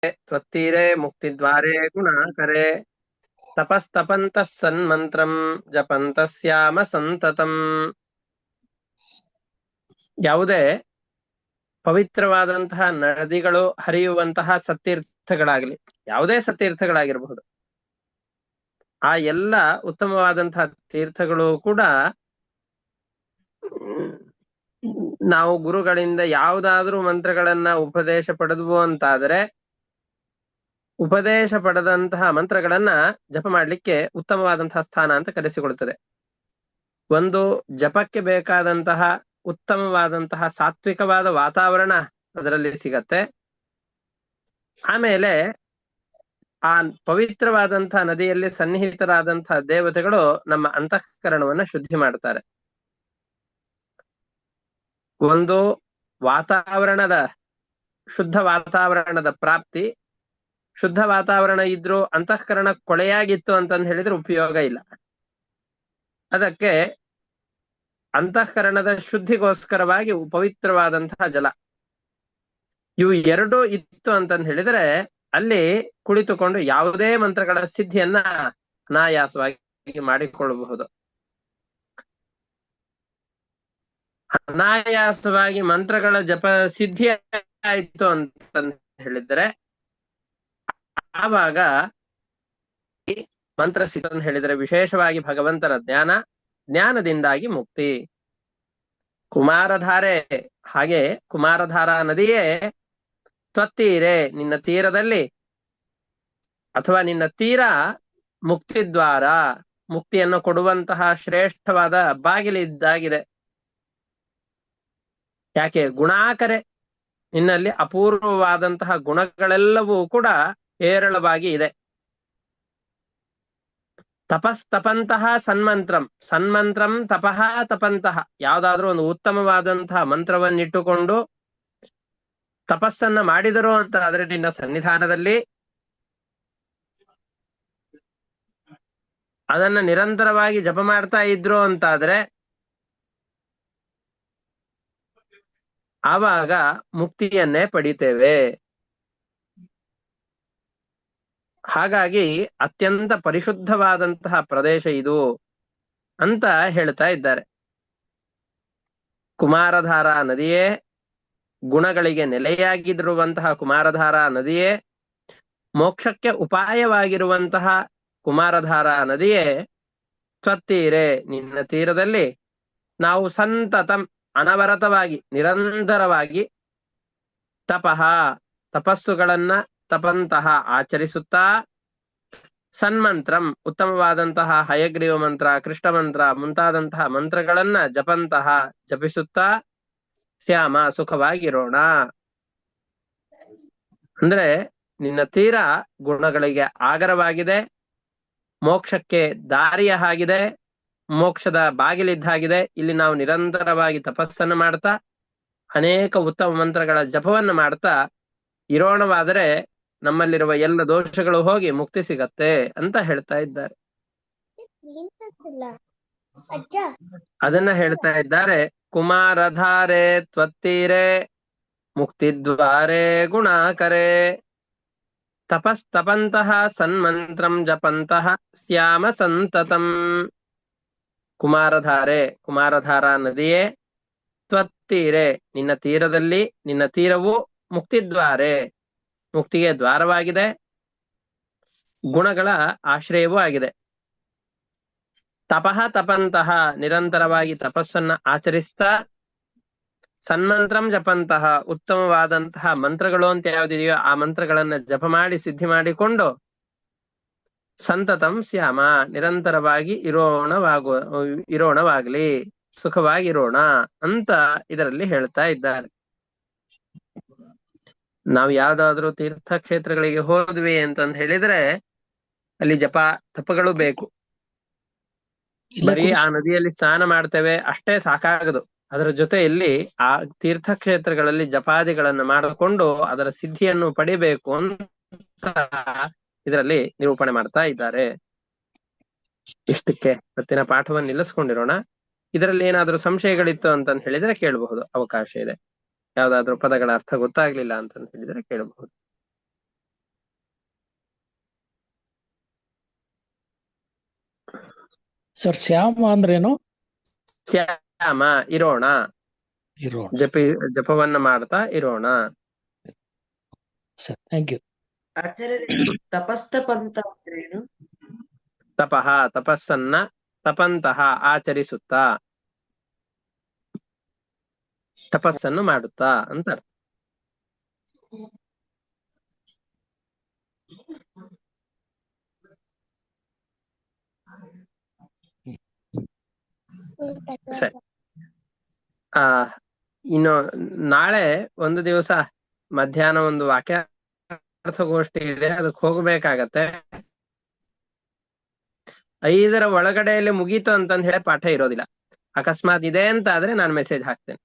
त्वत्तीरे मुक्तिद्वारे गुणाकरे तपस्तपन्तः सन्मन्त्रं जपन्तः ಸ್ಯಾಮ ಸಂತತಂ. ಯಾವುದೇ ಪವಿತ್ರವಾದಂತಹ ನದಿಗಳು ಹರಿಯುವಂತಹ ಸತ್ತೀರ್ಥಗಳಾಗಲಿ, ಯಾವುದೇ ಸತ್ತೀರ್ಥಗಳಾಗಿರಬಹುದು, ಆ ಎಲ್ಲ ಉತ್ತಮವಾದಂತಹ ತೀರ್ಥಗಳು ಕೂಡ ನಾವು ಗುರುಗಳಿಂದ ಯಾವುದಾದ್ರೂ ಮಂತ್ರಗಳನ್ನ ಉಪದೇಶ ಪಡೆದ್ವು ಅಂತಾದರೆ ಉಪದೇಶ ಪಡೆದಂತಹ ಮಂತ್ರಗಳನ್ನ ಜಪ ಮಾಡ್ಲಿಕ್ಕೆ ಉತ್ತಮವಾದಂತಹ ಸ್ಥಾನ ಅಂತ ಕರೆಸಿಕೊಳ್ತದೆ. ಒಂದು ಜಪಕ್ಕೆ ಬೇಕಾದಂತಹ ಉತ್ತಮವಾದಂತಹ ಸಾತ್ವಿಕವಾದ ವಾತಾವರಣ ಅದರಲ್ಲಿ ಸಿಗತ್ತೆ. ಆಮೇಲೆ ಆ ಪವಿತ್ರವಾದಂತಹ ನದಿಯಲ್ಲಿ ಸನ್ನಿಹಿತರಾದಂತಹ ದೇವತೆಗಳು ನಮ್ಮ ಅಂತಃಕರಣವನ್ನ ಶುದ್ಧಿ ಮಾಡ್ತಾರೆ. ಒಂದು ವಾತಾವರಣದ ಶುದ್ಧ ವಾತಾವರಣದ ಪ್ರಾಪ್ತಿ. ಶುದ್ಧ ವಾತಾವರಣ ಇದ್ರೂ ಅಂತಃಕರಣ ಕೊಳೆಯಾಗಿತ್ತು ಅಂತಂದು ಹೇಳಿದ್ರೆ ಉಪಯೋಗ ಇಲ್ಲ. ಅದಕ್ಕೆ ಅಂತಃಕರಣದ ಶುದ್ಧಿಗೋಸ್ಕರವಾಗಿ ಪವಿತ್ರವಾದಂತಹ ಜಲ, ಇವು ಎರಡೂ ಇತ್ತು ಅಂತಂದು ಹೇಳಿದ್ರೆ ಅಲ್ಲಿ ಕುಳಿತುಕೊಂಡು ಯಾವುದೇ ಮಂತ್ರಗಳ ಸಿದ್ಧಿಯನ್ನ ಅನಾಯಾಸವಾಗಿ ಮಾಡಿಕೊಳ್ಳಬಹುದು. ಅನಾಯಾಸವಾಗಿ ಮಂತ್ರಗಳ ಜಪ ಸಿದ್ಧಿ ಆಯ್ತು ಅಂತಂದು ಹೇಳಿದ್ರೆ ಆವಾಗ ಮಂತ್ರ ಸಿದ್ಧ ಅಂತ ಹೇಳಿದ್ರೆ ವಿಶೇಷವಾಗಿ ಭಗವಂತನ ಜ್ಞಾನದಿಂದಾಗಿ ಮುಕ್ತಿ. ಕುಮಾರಧಾರೆ, ಹಾಗೆ ಕುಮಾರಧಾರಾ ನದಿಯೇ ತ್ವತ್ತೀರೆ, ನಿನ್ನ ತೀರದಲ್ಲಿ ಅಥವಾ ನಿನ್ನ ತೀರ ಮುಕ್ತಿದ್ವಾರ, ಮುಕ್ತಿಯನ್ನು ಕೊಡುವಂತಹ ಶ್ರೇಷ್ಠವಾದ ಬಾಗಿಲಿದ್ದಾಗಿದೆ. ಯಾಕೆ? ಗುಣಾಕರೆ, ನಿನ್ನಲ್ಲಿ ಅಪೂರ್ವವಾದಂತಹ ಗುಣಗಳೆಲ್ಲವೂ ಕೂಡ ಹೇರಳವಾಗಿ ಇದೆ. ತಪಸ್ತಪಂತಹ ಸನ್ಮಂತ್ರಂ, ಸನ್ಮಂತ್ರಂ ತಪಃ ತಪಂತಹ, ಯಾವ್ದಾದ್ರೂ ಒಂದು ಉತ್ತಮವಾದಂತಹ ಮಂತ್ರವನ್ನಿಟ್ಟುಕೊಂಡು ತಪಸ್ಸನ್ನ ಮಾಡಿದರು ಅಂತ ಆದ್ರೆ ನಿನ್ನ ಸನ್ನಿಧಾನದಲ್ಲಿ ಅದನ್ನ ನಿರಂತರವಾಗಿ ಜಪ ಮಾಡ್ತಾ ಇದ್ರು ಅಂತಾದ್ರೆ ಆವಾಗ ಮುಕ್ತಿಯನ್ನೇ ಪಡಿತೇವೆ. ಹಾಗಾಗಿ ಅತ್ಯಂತ ಪರಿಶುದ್ಧವಾದಂತಹ ಪ್ರದೇಶ ಇದು ಅಂತ ಹೇಳ್ತಾ ಇದ್ದಾರೆ. ಕುಮಾರಧಾರಾ ನದಿಯೇ, ಗುಣಗಳಿಗೆ ನೆಲೆಯಾಗಿರುವಂತಹ ಕುಮಾರಧಾರಾ ನದಿಯೇ, ಮೋಕ್ಷಕ್ಕೆ ಉಪಾಯವಾಗಿರುವಂತಹ ಕುಮಾರಧಾರಾ ನದಿಯೇ ತ್ವತ್ತೀರೆ, ನಿನ್ನ ತೀರದಲ್ಲಿ ನಾವು ಸಂತತಂ, ಅನವರತವಾಗಿ ನಿರಂತರವಾಗಿ ತಪಃ, ತಪಸ್ಸುಗಳನ್ನ ತಪಂತಹ ಆಚರಿಸುತ್ತಾ, ಸನ್ಮಂತ್ರಂ, ಉತ್ತಮವಾದಂತಹ ಹಯಗ್ರೀವ ಮಂತ್ರ, ಕೃಷ್ಣ ಮಂತ್ರ ಮುಂತಾದಂತಹ ಮಂತ್ರಗಳನ್ನ ಜಪಂತಹ ಜಪಿಸುತ್ತಾ, ಶ್ಯಾಮ ಸುಖವಾಗಿರೋಣ. ಅಂದ್ರೆ ನಿನ್ನ ತೀರ ಗುಣಗಳಿಗೆ ಆಗರವಾಗಿದೆ, ಮೋಕ್ಷಕ್ಕೆ ದಾರಿಯ ಹಾಗಿದೆ, ಮೋಕ್ಷದ ಬಾಗಿಲಿದ್ದಾಗಿದೆ. ಇಲ್ಲಿ ನಾವು ನಿರಂತರವಾಗಿ ತಪಸ್ಸನ್ನು ಮಾಡ್ತಾ ಅನೇಕ ಉತ್ತಮ ಮಂತ್ರಗಳ ಜಪವನ್ನು ಮಾಡ್ತಾ ಇರೋಣವಾದರೆ ನಮ್ಮಲ್ಲಿರುವ ಎಲ್ಲ ದೋಷಗಳು ಹೋಗಿ ಮುಕ್ತಿ ಸಿಗತ್ತೆ ಅಂತ ಹೇಳ್ತಾ ಇದ್ದಾರೆ. ಅದನ್ನ ಹೇಳ್ತಾ ಇದ್ದಾರೆ. ಕುಮಾರಧಾರೆ ತ್ವತ್ತೀರೆ ಮುಕ್ತಿದ್ವಾರೆ ಗುಣಾಕರೆ ತಪಸ್ತಪಂತಹ ಸನ್ಮಂತ್ರಂ ಜಪಂತಹ ಸ್ಯಾಮ ಸಂತತಂ. ಕುಮಾರಧಾರೆ, ಕುಮಾರಧಾರಾ ನದಿಯೇ, ತ್ವತ್ತೀರೆ, ನಿನ್ನ ತೀರದಲ್ಲಿ, ನಿನ್ನ ತೀರವು ಮುಕ್ತಿದ್ವಾರೆ, ಮುಕ್ತಿಗೆ ದ್ವಾರವಾಗಿದೆ, ಗುಣಗಳ ಆಶ್ರಯವೂ ಆಗಿದೆ. ತಪಃ ತಪಂತಹ, ನಿರಂತರವಾಗಿ ತಪಸ್ಸನ್ನ ಆಚರಿಸ್ತಾ, ಸನ್ಮಂತ್ರಂ ಜಪಂತಹ, ಉತ್ತಮವಾದಂತಹ ಮಂತ್ರಗಳು ಅಂತ ಯಾವ್ದಿದೆಯೋ ಆ ಮಂತ್ರಗಳನ್ನ ಜಪ ಮಾಡಿ ಸಿದ್ಧಿ ಮಾಡಿಕೊಂಡು, ಸಂತತಂ ಸ್ಯಾಮ, ನಿರಂತರವಾಗಿ ಇರೋಣವಾಗ್ಲಿ, ಸುಖವಾಗಿರೋಣ ಅಂತ ಇದರಲ್ಲಿ ಹೇಳ್ತಾ ಇದ್ದಾರೆ. ನಾವು ಯಾವ್ದಾದ್ರು ತೀರ್ಥಕ್ಷೇತ್ರಗಳಿಗೆ ಹೋದ್ವಿ ಅಂತಂದ್ ಹೇಳಿದ್ರೆ ಅಲ್ಲಿ ಜಪ ತಪಗಳು ಬೇಕು. ಬರೀ ಆ ನದಿಯಲ್ಲಿ ಸ್ನಾನ ಮಾಡ್ತೇವೆ ಅಷ್ಟೇ ಸಾಕಾಗದು. ಅದರ ಜೊತೆಯಲ್ಲಿ ಆ ತೀರ್ಥಕ್ಷೇತ್ರಗಳಲ್ಲಿ ಜಪಾದಿಗಳನ್ನು ಮಾಡಿಕೊಂಡು ಅದರ ಸಿದ್ಧಿಯನ್ನು ಪಡಿಬೇಕು ಅಂತ ಇದರಲ್ಲಿ ನಿರೂಪಣೆ ಮಾಡ್ತಾ ಇದ್ದಾರೆ. ಇಷ್ಟಕ್ಕೆ ಇವತ್ತಿನ ಪಾಠವನ್ನು ನಿಲ್ಲಿಸ್ಕೊಂಡಿರೋಣ. ಇದರಲ್ಲಿ ಏನಾದ್ರೂ ಸಂಶಯಗಳಿತ್ತು ಅಂತಂದ್ ಹೇಳಿದ್ರೆ ಕೇಳಬಹುದು, ಅವಕಾಶ ಇದೆ. ಯಾವ್ದಾದ್ರು ಪದಗಳ ಅರ್ಥ ಗೊತ್ತಾಗ್ಲಿಲ್ಲ ಅಂತಂದ್ ಹೇಳಿದ್ರೆ ಕೇಳಬಹುದು. ಸರ್ ಶ್ಯಾಮ ಅಂದ್ರೇನು? ಶ್ಯಾಮ ಇರೋಣ, ಇರೋಣ. ಜಪವನ್ನ ಮಾಡ್ತಾ ಇರೋಣ. Sir thank you. ಆಚಾರ್ಯರೇ, ತಪಸ್ತಪಂತ ಅಂದ್ರೇನು? ತಪಃ ತಪಸ್ಸನ್ನ, ತಪಂತಹ ಆಚರಿಸುತ್ತಾ, ತಪಸ್ಸನ್ನು ಮಾಡುತ್ತಾ ಅಂತ ಅರ್ಥ. ಸರಿ. ಇನ್ನು ನಾಳೆ ಒಂದು ದಿವಸ ಮಧ್ಯಾಹ್ನ ಒಂದು ವಾಕ್ಯಾರ್ಥಗೋಷ್ಠಿ ಇದೆ, ಅದಕ್ಕೆ ಹೋಗ್ಬೇಕಾಗತ್ತೆ. 5ರ ಒಳಗಡೆಯಲ್ಲಿ ಮುಗೀತು ಅಂತಂದ್ ಹೇಳಿ ಪಾಠ ಇರೋದಿಲ್ಲ. ಅಕಸ್ಮಾತ್ ಇದೆ ಅಂತ ಆದ್ರೆ ನಾನು ಮೆಸೇಜ್ ಹಾಕ್ತೇನೆ.